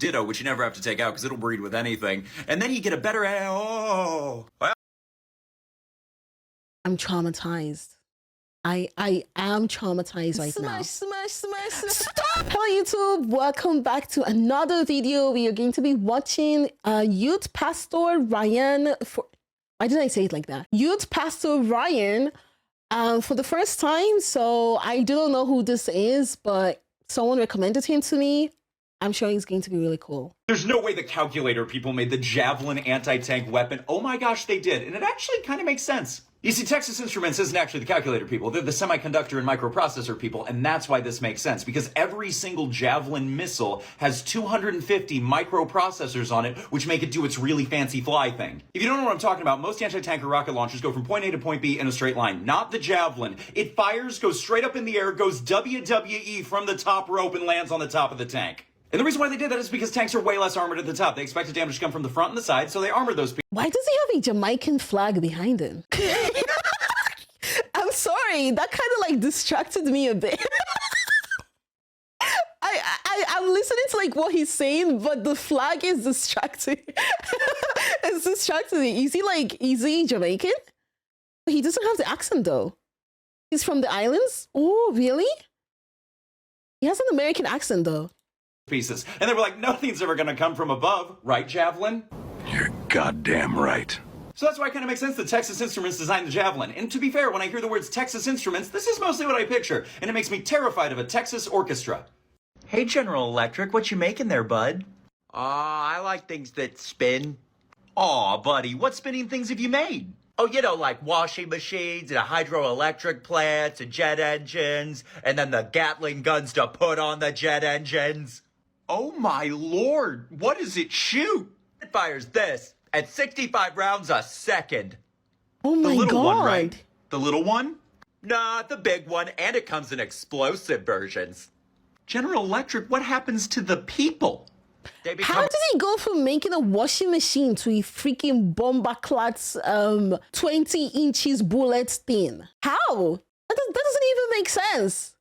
ditto, which you never have to take out because it'll breed with anything. And then you get a better... Oh, well. I'm traumatized. I am traumatized right now. Smash. Stop! Hello YouTube, welcome back to another video. We are going to be watching Youth Pastor Ryan for... Why did I say it like that? Youth Pastor Ryan for the first time. So I don't know who this is, but someone recommended him to me. I'm sure he's going to be really cool. There's no way the calculator people made the javelin anti-tank weapon. Oh my gosh, they did. And it actually kind of makes sense. You see, Texas Instruments isn't actually the calculator people. They're the semiconductor and microprocessor people, and that's why this makes sense, because every single Javelin missile has 250 microprocessors on it, which make it do its really fancy fly thing. If you don't know what I'm talking about, most anti-tanker rocket launchers go from point A to point B in a straight line, not the Javelin. It fires, goes straight up in the air, goes WWE from the top rope, and lands on the top of the tank. And the reason why they did that is because tanks are way less armored at the top. They expected damage to come from the front and the side, so they armored those people. Why does he have a Jamaican flag behind him? I'm sorry, that kind of like distracted me a bit. I'm listening to like what he's saying, but the flag is distracting. It's distracting me. Is he Jamaican? He doesn't have the accent though. He's from the islands? Oh, really? He has an American accent though. Pieces. And they were like, nothing's ever gonna come from above, right, Javelin? You're goddamn right. So that's why it kind of makes sense that Texas Instruments designed the Javelin. And to be fair, when I hear the words Texas Instruments, this is mostly what I picture, and it makes me terrified of a Texas orchestra. Hey, General Electric, what you making there, bud? I like things that spin. Aw, buddy, what spinning things have you made? Oh, you know, like washing machines and hydroelectric plants and jet engines, and then the Gatling guns to put on the jet engines. Oh my lord, what does it shoot? It fires this at 65 rounds a second. Oh my The little god. one, right? The little one? Nah, the big one, and it comes in explosive versions. General Electric, what happens to the people? They become... How did he go from making a washing machine to a freaking bomber-clad 20 inches bullet thing? How? That doesn't even make sense.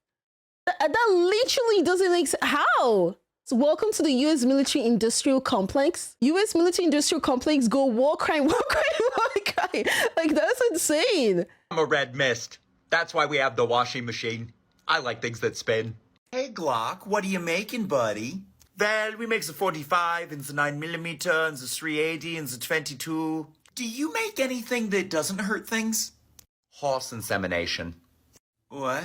That literally doesn't make sense. How? So welcome to the U.S. Military Industrial Complex. U.S. Military Industrial Complex, go war crime, war crime, war crime. Like, that's insane. I'm a red mist. That's why we have the washing machine. I like things that spin. Hey, Glock, what are you making, buddy? Well, we make the 45 and the 9mm and the 380 and the 22. Do you make anything that doesn't hurt things? Horse insemination. What?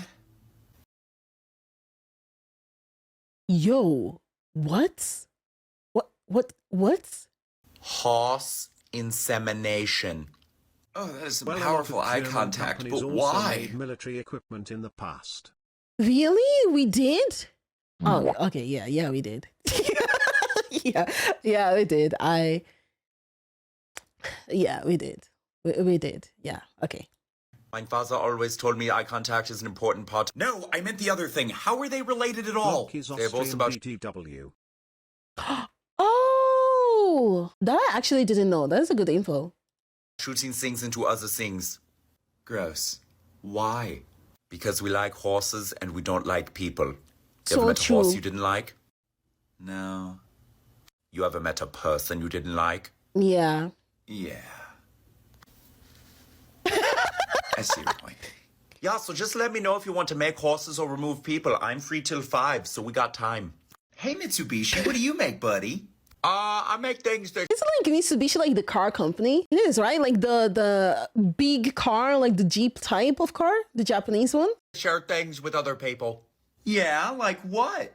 Yo, what? What? Horse insemination. Oh, that is some powerful eye contact, but why? Military equipment in the past. Really? We did? Oh, okay, yeah, we did. yeah, we did. We did. We did. Yeah, okay. My father always told me eye contact is an important part. No, I meant the other thing. How are they related at all? GLOCK is They're both Austrian about... VTW. Oh, that I actually didn't know. That's a good info. shooting things into other things. Gross. Why? Because we like horses and we don't like people. You So ever met true. a horse you didn't like? No. You ever met a person you didn't like? Yeah. Yeah. I see your point. Yeah, so just let me know if you want to make horses or remove people. I'm free till 5, so we got time. Hey, Mitsubishi, what do you make, buddy? I make things that... Isn't like Mitsubishi like the car company? It is, right? Like the big car, like the Jeep type of car, the Japanese one. share things with other people. Yeah, like what?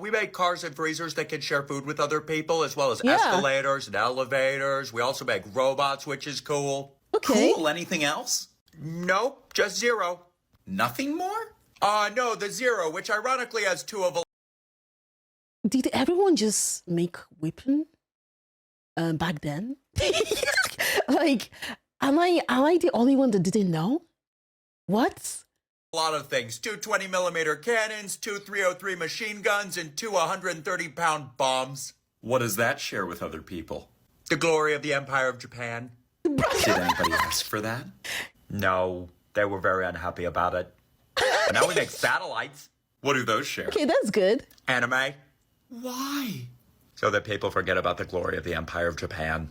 We make cars and freezers that can share food with other people, as well as Yeah. escalators and elevators. We also make robots, which is cool. Okay. Cool, anything else? Nope, just 0. Nothing more? No, the 0, which ironically has 2 of a... Did everyone just make weapon back then? Like, am I the only one that didn't know? What? A lot of things. 2 20mm cannons, 2 303 machine guns, and 2 130-pound bombs. What does that share with other people? The glory of the Empire of Japan. Did anybody ask for that? No, they were very unhappy about it. But now we make satellites. What do those share? Okay, that's good. Anime. Why? So that people forget about the glory of the Empire of Japan.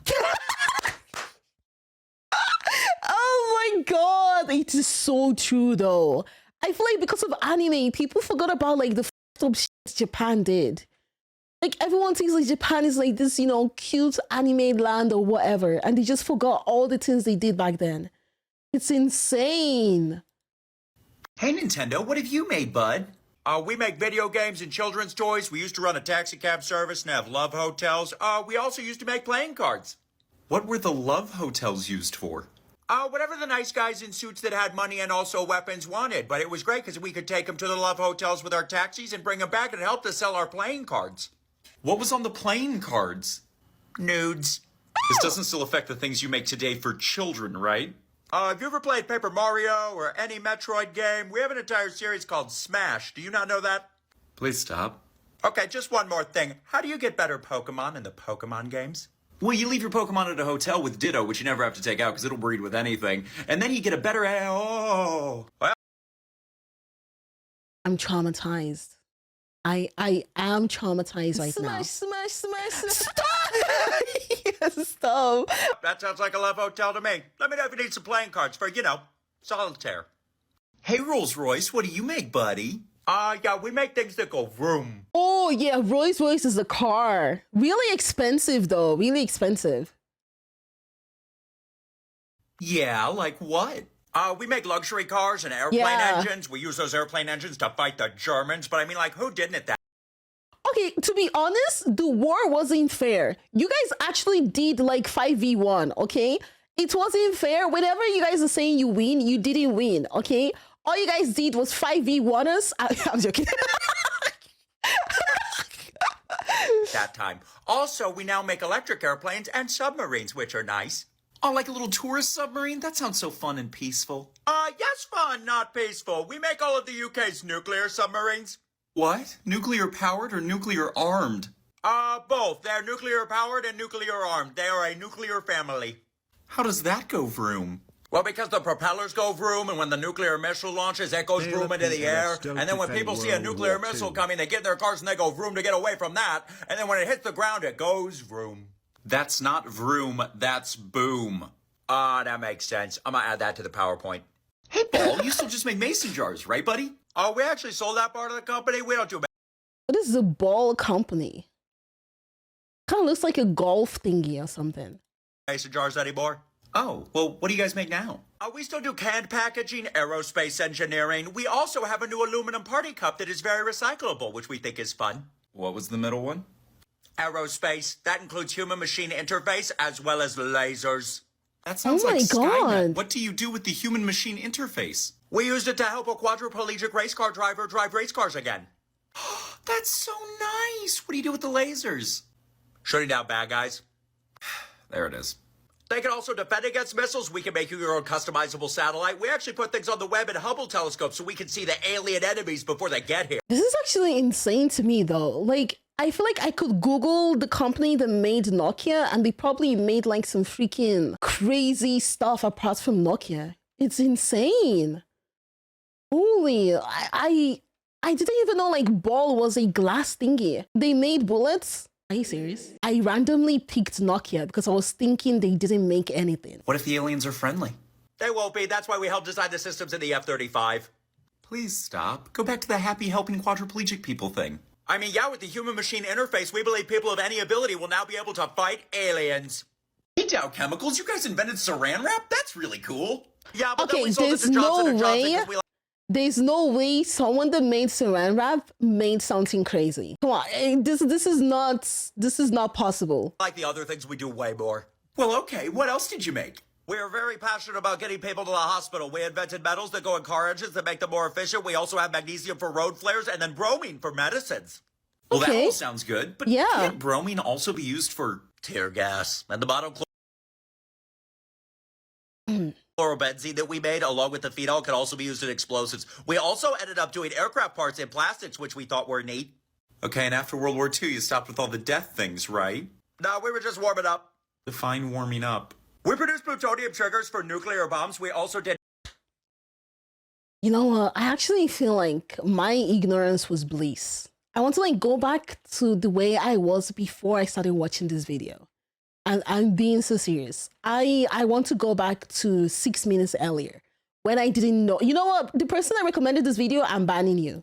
Oh my god, it is so true though. I feel like because of anime, people forgot about like the f***ed up shit Japan did. Like everyone thinks like Japan is like this, you know, cute anime land or whatever, and they just forgot all the things they did back then. It's insane. Hey Nintendo, what have you made, bud? We make video games and children's toys. We used to run a taxi cab service and have love hotels. We also used to make playing cards. What were the love hotels used for? Whatever the nice guys in suits that had money and also weapons wanted. But it was great because we could take them to the love hotels with our taxis and bring them back and it helped us sell our playing cards. What was on the playing cards? Nudes. This doesn't still affect the things you make today for children, right? Have you ever played Paper Mario or any Metroid game? We have an entire series called Smash. Do you not know that? Please stop. Okay, just one more thing. How do you get better Pokemon in the Pokemon games? Well, you leave your Pokemon at a hotel with Ditto, which you never have to take out because it'll breed with anything. And then you get a better... Oh. Well, I'm traumatized. I am traumatized right now. Smash. Stop! Yes, stop. That sounds like a love hotel to me. Let me know if you need some playing cards for, you know, solitaire. hey, Rolls-Royce, what do you make, buddy? Yeah, we make things that go vroom. Oh, yeah, Rolls-Royce is a car. Really expensive, though. Really expensive. Yeah, like what? We make luxury cars and airplane engines. We use those airplane engines to fight the Germans. But I mean, like, who didn't at that? Okay, to be honest, the war wasn't fair. You guys actually did like 5v1, okay? It wasn't fair. Whenever you guys are saying you win, you didn't win, okay? All you guys did was 5v1 us. I'm joking. That time. Also, we now make electric airplanes and submarines, which are nice. Oh, like a little tourist submarine? That sounds so fun and peaceful. Yes, fun, not peaceful. We make all of the UK's nuclear submarines. What? Nuclear powered or nuclear armed? Both. They're nuclear powered and nuclear armed. They are a nuclear family. How does that go vroom? Well, because the propellers go vroom, and when the nuclear missile launches, it goes vroom into the air. And then when people see a nuclear missile coming, they get in their cars and they go vroom to get away from that. And then when it hits the ground, it goes vroom. That's not vroom, that's boom. That makes sense. I'm gonna add that to the PowerPoint. Hey, Paul, you still just make mason jars, right, buddy? Oh, we actually sold that part of the company. We don't do What is the ball company? Kind of looks like a golf thingy or something. mason jars anymore. Oh, well, what do you guys make now? We still do canned packaging, aerospace engineering. We also have a new aluminum party cup that is very recyclable, which we think is fun. What was the middle one? Aerospace. That includes human-machine interface as well as lasers. That sounds Oh like my Skynet. God. What do you do with the human-machine interface? We used it to help a quadriplegic race car driver drive race cars again. That's so nice. What do you do with the lasers? Shooting down bad guys. There it is. They can also defend against missiles. We can make you your own customizable satellite. We actually put things on the web and Hubble telescope so we can see the alien enemies before they get here. This is actually insane to me, though. Like, I feel like I could Google the company that made Nokia and they probably made like some freaking crazy stuff apart from Nokia. It's insane. Holy, I didn't even know like ball was a glass thingy. They made bullets. Are you serious? I randomly picked Nokia because I was thinking they didn't make anything. What if the aliens are friendly? They won't be. That's why we helped design the systems in the F-35. Please stop. Go back to the happy helping quadriplegic people thing. I mean, yeah, with the human-machine interface, we believe people of any ability will now be able to fight aliens. Hey, Dow Chemicals, you guys invented saran wrap? That's really cool. Yeah, but then Okay, we sold it there's to Johnson no & Johnson way. 'cause we There's no way someone that made saran wrap made something crazy. Come on, this is not possible. like the other things we do way more. Well, okay, what else did you make? We are very passionate about getting people to the hospital. We invented metals that go in car engines that make them more efficient. We also have magnesium for road flares and then bromine for medicines. Well, that Okay. all sounds good, but Yeah. can't bromine also be used for... Tear gas. And the bottom chlorobenzene that we made, along with the phenol, could also be used in explosives. We also ended up doing aircraft parts in plastics, which we thought were neat. Okay, and after World War II, you stopped with all the death things, right? No, we were just warming up. Define warming up. We produced plutonium triggers for nuclear bombs. We also did You know what? I actually feel like my ignorance was bliss. I want to like go back to the way I was before I started watching this video. And I'm being so serious. I want to go back to 6 minutes earlier when I didn't know. You know what? The person that recommended this video, I'm banning you.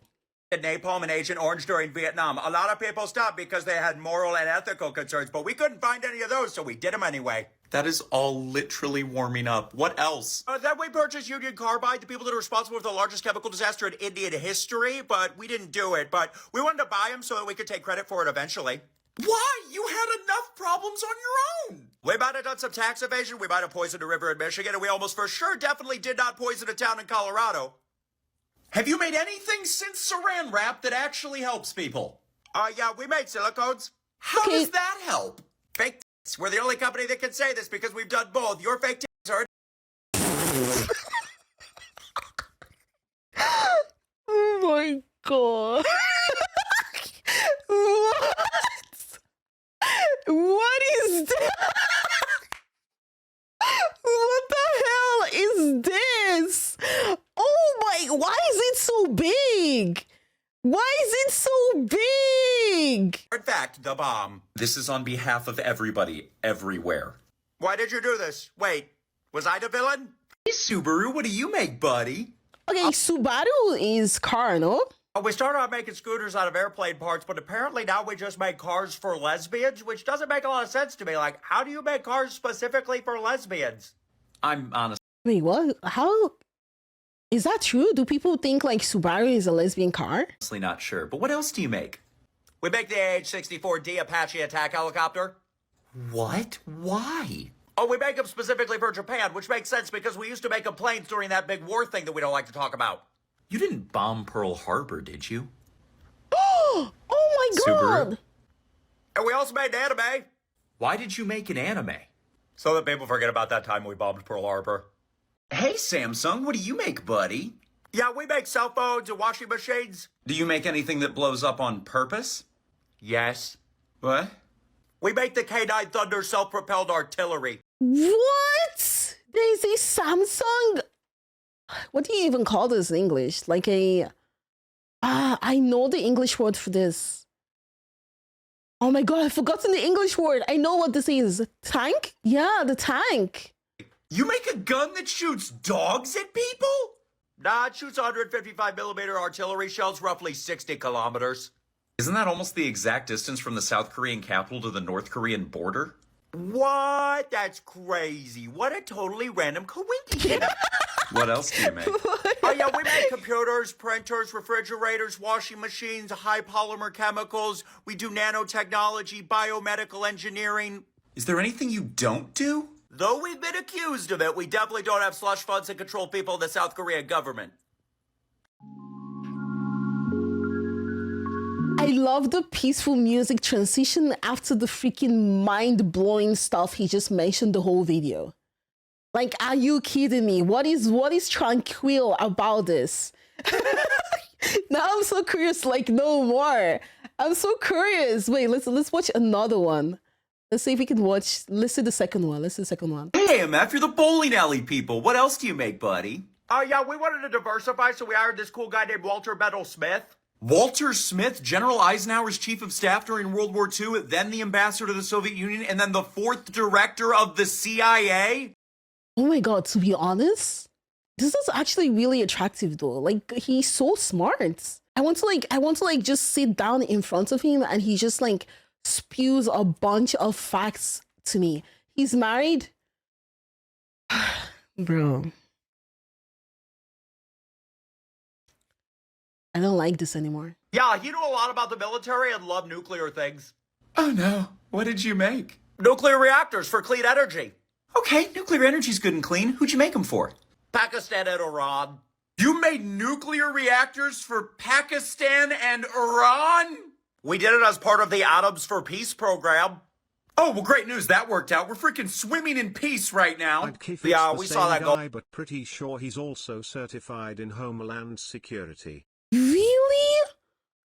Napalm and Agent Orange during Vietnam. A lot of people stopped because they had moral and ethical concerns, but we couldn't find any of those, so we did them anyway. That is all literally warming up. What else? Then we purchased Union Carbide, the people that are responsible for the largest chemical disaster in Indian history, but we didn't do it. But we wanted to buy them so that we could take credit for it eventually. Why? You had enough problems on your own. We might have done some tax evasion, we might have poisoned a river in Michigan, and we almost for sure definitely did not poison a town in Colorado. Have you made anything since Saran Wrap that actually helps people? Yeah, we made silicones. How does that help? Fake tits. We're the only company that can say this because we've done both. Your fake tits are... Oh my god. What? What is that? What the hell is this? Oh my, why is it so big? Why is it so big? In fact, the bomb. This is on behalf of everybody, everywhere. Why did you do this? Wait, was I the villain? Hey, Subaru, what do you make, buddy? Okay, Subaru is car, no? We started out making scooters out of airplane parts, but apparently now we just make cars for lesbians, which doesn't make a lot of sense to me. Like, how do you make cars specifically for lesbians? I'm honestly Wait, what? How? Is that true? Do people think like Subaru is a lesbian car? not sure, but what else do you make? We make the AH-64D Apache attack helicopter. What? Why? Oh, we make them specifically for Japan, which makes sense because we used to make them planes during that big war thing that we don't like to talk about. You didn't bomb Pearl Harbor, did you? Oh my god! Subaru? And we also made anime. Why did you make an anime? So that people forget about that time we bombed Pearl Harbor. Hey, Samsung, what do you make, buddy? Yeah, we make cell phones and washing machines. Do you make anything that blows up on purpose? Yes. What? We make the K9 Thunder self-propelled artillery. What? There's a Samsung. What do you even call this in English? Like a. I know the English word for this. Oh my god, I've forgotten the English word. I know what this is. Tank? Yeah, the tank. You make a gun that shoots dogs at people? Nah, it shoots 155 millimeter artillery shells, roughly 60 kilometers. Isn't that almost the exact distance from the South Korean capital to the North Korean border? What? That's crazy. What a totally random coincidence. What else do you make? Oh yeah, we make computers, printers, refrigerators, washing machines, high polymer chemicals. We do nanotechnology, biomedical engineering. Is there anything you don't do? Though we've been accused of it, we definitely don't have slush funds and control people in the South Korean government. I love the peaceful music transition after the freaking mind-blowing stuff he just mentioned the whole video. Like, are you kidding me? What is tranquil about this? Now I'm so curious, like, no more. I'm so curious. Wait, let's watch another one. Let's see if we can watch. Let's see the second one. Hey, MF, you're the bowling alley people. What else do you make, buddy? Oh yeah, we wanted to diversify, so we hired this cool guy named Walter Bedell Smith. Walter Smith, General Eisenhower's chief of staff during World War II, then the ambassador to the Soviet Union, and then the 4th director of the CIA? Oh my god, to be honest, this is actually really attractive though. Like, he's so smart. I want to just sit down in front of him and he just like spews a bunch of facts to me. He's married. Bro. I don't like this anymore. Yeah, he knew a lot about the military and loved nuclear things. Oh no, what did you make? Nuclear reactors for clean energy. Okay, nuclear energy's good and clean. Who'd you make them for? Pakistan and Iran. You made nuclear reactors for Pakistan and Iran? We did it as part of the Atoms for Peace program. Oh, well, great news. That worked out. We're freaking swimming in peace right now. Yeah, we saw that guy, but pretty sure he's also certified in Homeland Security. Really?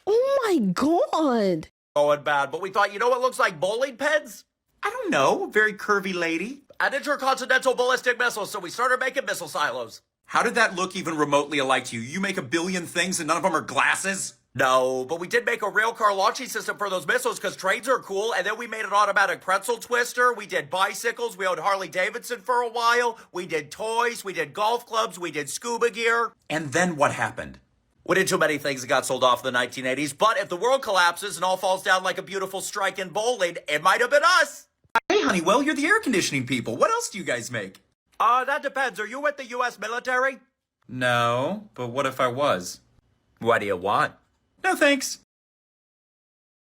Oh my god. Going bad, but we thought, you know what looks like bowling pins? I don't know. Very curvy lady. An intercontinental ballistic missile, so we started making missile silos. How did that look even remotely alike to you? You make a billion things and none of them are glasses? No, but we did make a rail car launching system for those missiles because trains are cool, and then we made an automatic pretzel twister. We did bicycles. We owned Harley Davidson for a while. We did toys. We did golf clubs. We did scuba gear. And then what happened? We did too many things that got sold off in the 1980s, but if the world collapses and all falls down like a beautiful strike in bowling, it might have been us. Hey, Honeywell, you're the air conditioning people. What else do you guys make? That depends. Are you with the U.S. military? No, but what if I was? What do you want? No, thanks.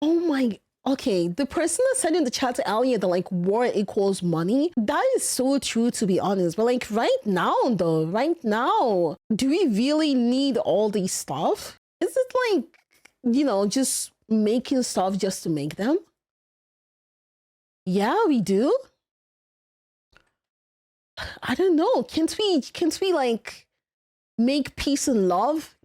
Oh my, okay. The person that said in the chat earlier that like war equals money, that is so true to be honest. But like right now though, right now, do we really need all these stuff? Is it like, you know, just making stuff just to make them? Yeah, we do. I don't know. Can't we like make peace and love?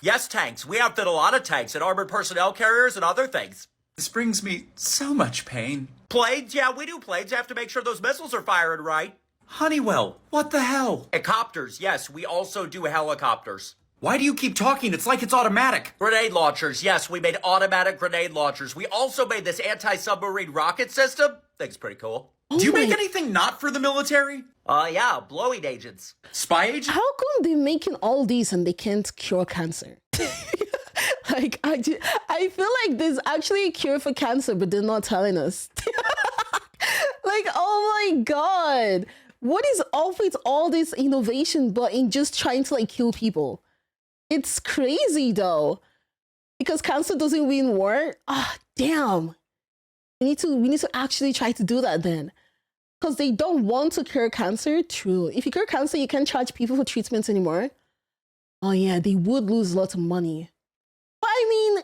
Yes, tanks. We outfit a lot of tanks and armored personnel carriers and other things. This brings me so much pain. Planes? Yeah, we do planes. You have to make sure those missiles are firing right. Honeywell, what the hell? Helicopters. Yes, we also do helicopters. Why do you keep talking? It's like it's automatic. Grenade launchers. Yes, we made automatic grenade launchers. We also made this anti-submarine rocket system. Thing's pretty cool. Oh Do you make anything not for the military? Yeah, blowing agents. Spy agent? How come they're making all these and they can't cure cancer? Like, I feel like there's actually a cure for cancer, but they're not telling us. Like, oh my God. What is up with all this innovation, but in just trying to like kill people? It's crazy though. Because cancer doesn't win war. Ah, damn. We need to actually try to do that then. Because they don't want to cure cancer. True. If you cure cancer, you can't charge people for treatments anymore. Oh yeah, they would lose lots of money. But I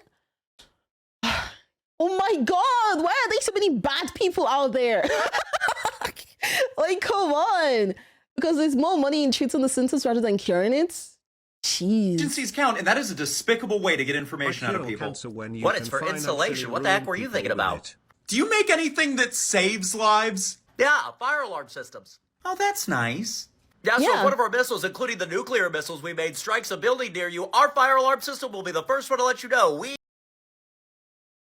mean, oh my God, why are there so many bad people out there? Like, come on. Because there's more money in treating the symptoms rather than curing it. Jeez. Agencies count, and that is a despicable way to get information out of people. What, it's for insulation? What the heck were you thinking about? Do you make anything that saves lives? Yeah, fire alarm systems. Oh, that's nice. Yeah, so Yeah. if one of our missiles, including the nuclear missiles we made, strikes a building near you, our fire alarm system will be the first one to let you know.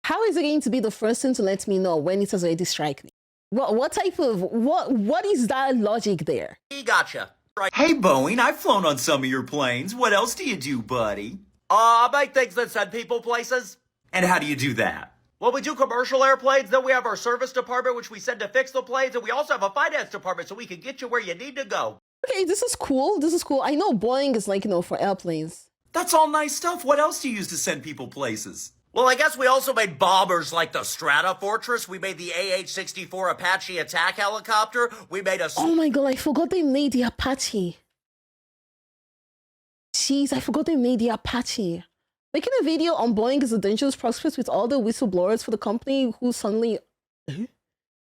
How is it going to be the first thing to let me know when it has already struck me? What type of, what is that logic there? We gotcha. Right. Hey, Boeing, I've flown on some of your planes. What else do you do, buddy? I make things that send people places. And how do you do that? Well, we do commercial airplanes, then we have our service department, which we send to fix the planes, and we also have a finance department so we can get you where you need to go. Okay, this is cool. This is cool. I know Boeing is like, you know, for airplanes. That's all nice stuff. What else do you use to send people places? Well, I guess we also made bombers like the Strata Fortress. We made the AH-64 Apache attack helicopter. We made a... Oh my God, I forgot they made the Apache. Jeez, I forgot they made the Apache. Making a video on Boeing is a dangerous prospect with all the whistleblowers for the company who suddenly...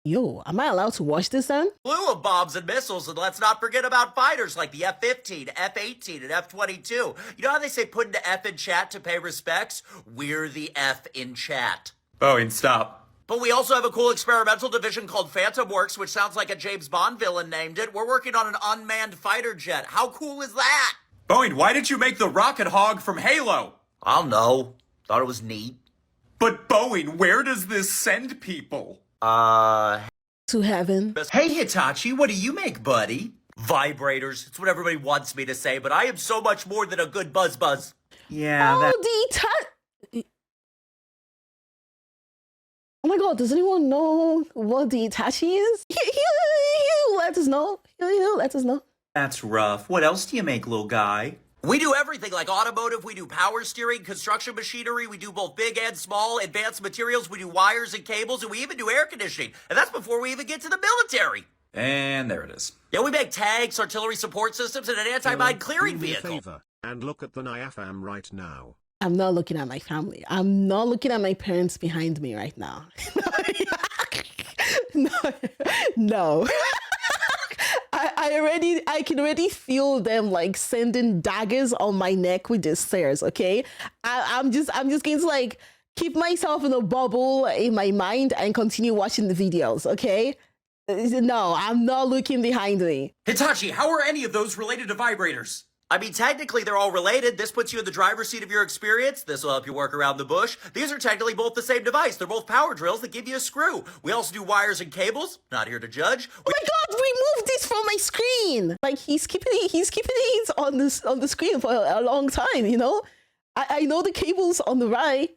Yo, am I allowed to watch this then? Slew of bombs and missiles, and let's not forget about fighters like the F-15, F-18, and F-22. You know how they say put an F in chat to pay respects? We're the F in chat. Boeing, stop. But we also have a cool experimental division called Phantom Works, which sounds like a James Bond villain named it. We're working on an unmanned fighter jet. How cool is that? Boeing, why did you make the rocket hog from Halo? I don't know. Thought it was neat. But Boeing, where does this send people? To heaven. Hey, Hitachi, what do you make, buddy? Vibrators. It's what everybody wants me to say, but I am so much more than a good buzz. Yeah, Oh my God, does anyone know what the Hitachi is? He'll let us know. He'll let us know. that's rough. What else do you make, little guy? We do everything like automotive, we do power steering, construction machinery, we do both big and small, advanced materials, we do wires and cables, and we even do air conditioning. And that's before we even get to the military. And there it is. Yeah, we make tanks, artillery support systems, and an anti-mine clearing vehicle. And look at the NIAFAM right now. I'm not looking at my family. I'm not looking at my parents behind me right now. No. I can already feel them like sending daggers on my neck with their stares. Okay, I'm just going to like keep myself in a bubble in my mind and continue watching the videos. Okay, no, I'm not looking behind me. Hitachi, how are any of those related to vibrators? I mean, technically, they're all related. This puts you in the driver's seat of your experience. This will help you work around the bush. These are technically both the same device. They're both power drills that give you a screw. We also do wires and cables. Not here to judge. Oh my God! Remove this from my screen. Like he's keeping it on the screen for a long time. You know, I know the cables on the right.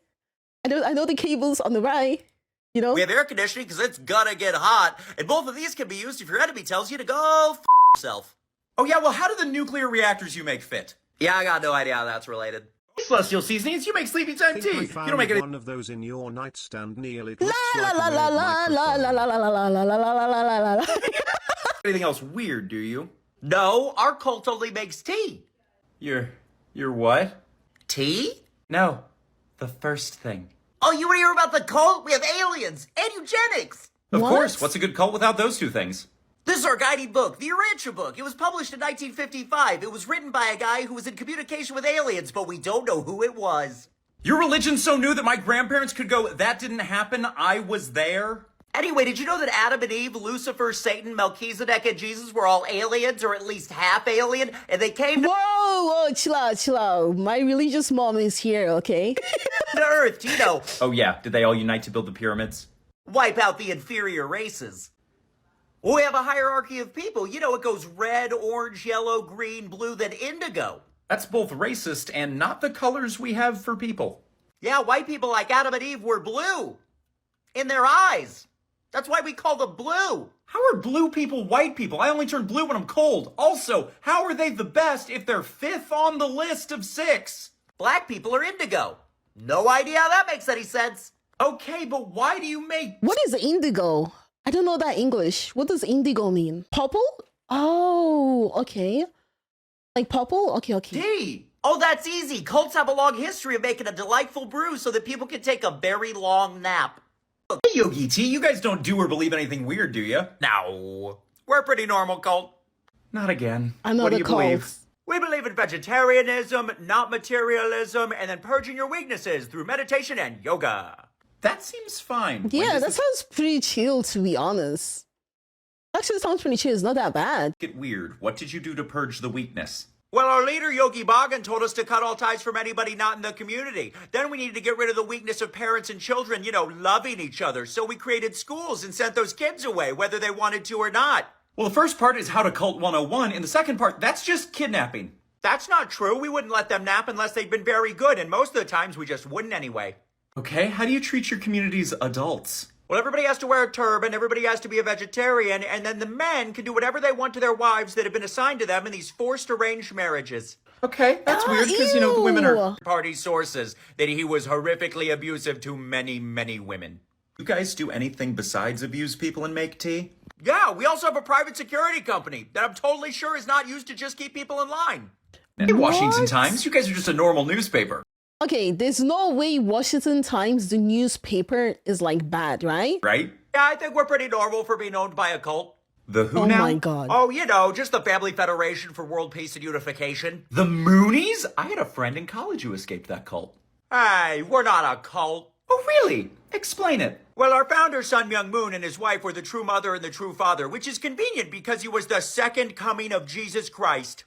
I know the cables on the right. You know, we have air conditioning because it's gonna get hot, and both of these can be used if your enemy tells you to go f yourself. Oh yeah, well how do the nuclear reactors you make fit? Yeah, I got no idea how that's related. Celestial Seasonings, you make sleepy time tea. You don't make any- one of those in your nightstand, Neil. It la looks la like la a la weird la la la la la microphone. la la la la la la la la. anything else weird, do you? No, our cult only makes tea. You're what? Tea? No, the first thing. Oh, you want to hear about the cult? We have aliens and eugenics. Of What? course, what's a good cult without those two things? This is our guiding book, the Urantia book. It was published in 1955. It was written by a guy who was in communication with aliens, but we don't know who it was. Your religion's so new that my grandparents could go, that didn't happen, I was there? Anyway, did you know that Adam and Eve, Lucifer, Satan, Melchizedek, and Jesus were all aliens, or at least half alien, and they came Whoa, chill out. My religious mom is here, okay? to Earth to, Oh yeah, did they all unite to build the pyramids? wipe out the inferior races. Well, we have a hierarchy of people. It goes red, orange, yellow, green, blue, then indigo. That's both racist and not the colors we have for people. Yeah, white people like Adam and Eve were blue in their eyes. That's why we call them blue. How are blue people white people? I only turn blue when I'm cold. Also, how are they the best if they're 5th on the list of 6? Black people are indigo. No idea how that makes any sense. Okay, but why do you make... What is indigo? I don't know that English. What does indigo mean? Purple? Oh, okay. Like purple? Okay. tea? Oh, that's easy. Cults have a long history of making a delightful brew so that people can take a very long nap. Hey, Yogi T, you guys don't do or believe anything weird, do you? No. We're a pretty normal cult. Not again. Another What do you believe? cult. We believe in vegetarianism, not materialism, and then purging your weaknesses through meditation and yoga. That seems fine. When Yeah, does that this sounds pretty chill, to be honest. Actually, it sounds pretty chill. It's not that bad. get weird? What did you do to purge the weakness? Well, our leader, Yogi Bhagan, told us to cut all ties from anybody not in the community. Then we needed to get rid of the weakness of parents and children, loving each other. So we created schools and sent those kids away, whether they wanted to or not. Well, the first part is how to cult 101, and the second part, that's just kidnapping. That's not true. We wouldn't let them nap unless they'd been very good, and most of the times we just wouldn't anyway. Okay, how do you treat your community's adults? Well, everybody has to wear a turban, everybody has to be a vegetarian, and then the men can do whatever they want to their wives that have been assigned to them in these forced arranged marriages. Okay, that's weird, because, the women are... Ew. Party sources that he was horrifically abusive to many, many women. You guys do anything besides abuse people and make tea? Yeah, we also have a private security company that I'm totally sure is not used to just keep people in line. Hey, Washington What? Times, you guys are just a normal newspaper. Okay, there's no way Washington Times, the newspaper, is like bad, right? Right? Yeah, I think we're pretty normal for being owned by a cult. The who Oh now? my God. Oh, just the Family Federation for World Peace and Unification. The Moonies? I had a friend in college who escaped that cult. Hey, we're not a cult. Oh, really? Explain it. Well, our founder, Sun Myung Moon, and his wife were the true mother and the true father, which is convenient because he was the second coming of Jesus Christ.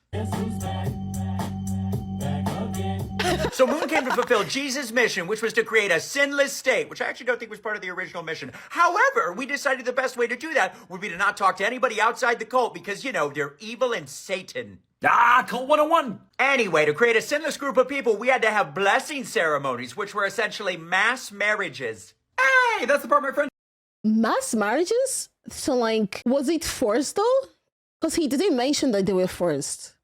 So Moon came to fulfill Jesus' mission, which was to create a sinless state, which I actually don't think was part of the original mission. However, we decided the best way to do that would be to not talk to anybody outside the cult because, they're evil and Satan. Ah, Cult 101. Anyway, to create a sinless group of people, we had to have blessing ceremonies, which were essentially mass marriages. Hey, that's the part my friend... Mass marriages? So, like, was it forced though? Because he didn't mention that they were forced.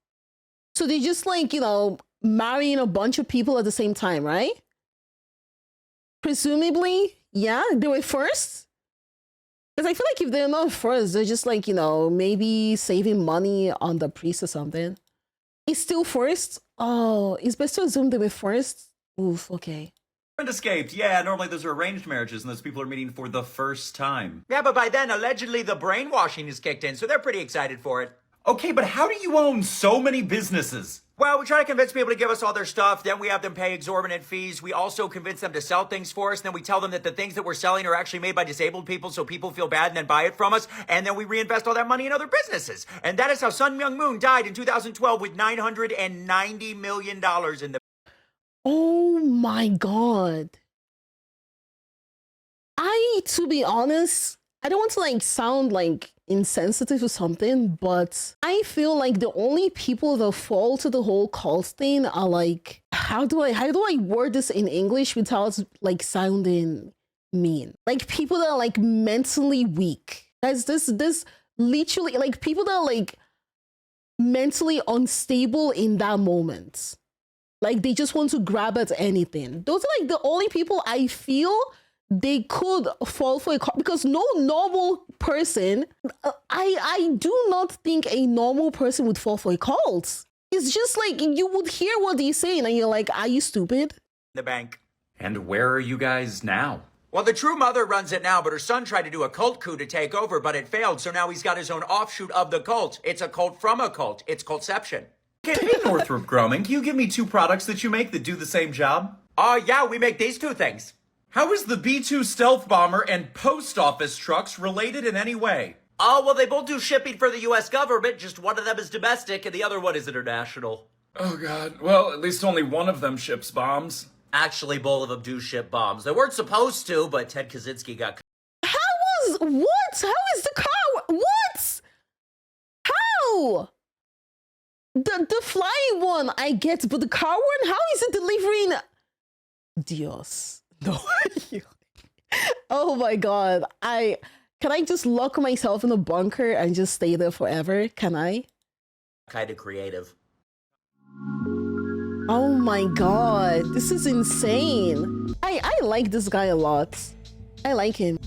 So they just, like, marrying a bunch of people at the same time, right? Presumably, yeah, they were forced. Because I feel like if they're not forced, they're just like, maybe saving money on the priest or something. It's still forced? Oh, it's best to assume they were forced? Oof, okay. Friend escaped. Yeah, normally those are arranged marriages and those people are meeting for the first time. Yeah, but by then, allegedly, the brainwashing is kicked in, so they're pretty excited for it. Okay, but how do you own so many businesses? Well, we try to convince people to give us all their stuff, then we have them pay exorbitant fees. We also convince them to sell things for us, then we tell them that the things that we're selling are actually made by disabled people, so people feel bad and then buy it from us, and then we reinvest all that money in other businesses. And that is how Sun Myung Moon died in 2012 with $990 million in the... Oh my God. To be honest, I don't want to like sound like insensitive or something, but I feel like the only people that fall to the whole cult thing are like, how do I word this in English without like sounding mean? Like people that are like mentally weak. This literally like people that are like mentally unstable in that moment. Like they just want to grab at anything. Those are like the only people I feel they could fall for a cult, because no normal person, I do not think a normal person would fall for a cult. It's just like you would hear what he's saying and you're like, are you stupid? The bank. And where are you guys now? Well, the true mother runs it now, but her son tried to do a cult coup to take over, but it failed, so now he's got his own offshoot of the cult. It's a cult from a cult. It's cultception. Hey, Northrup Grumman, can you give me 2 products that you make that do the same job? Yeah, we make these 2 things. How is the B-2 stealth bomber and post office trucks related in any way? Oh, well, they both do shipping for the U.S. government. Just one of them is domestic and the other one is international. Oh, God. Well, at least only one of them ships bombs. Actually, both of them do ship bombs. They weren't supposed to, but Ted Kaczynski got... What? How is the car? What? How? The flying one I get, but the car one, how is it delivering? Dios. No. Oh my God. Can I just lock myself in a bunker and just stay there forever? Can I? Kind of creative. Oh my God. This is insane. I like this guy a lot. I like him.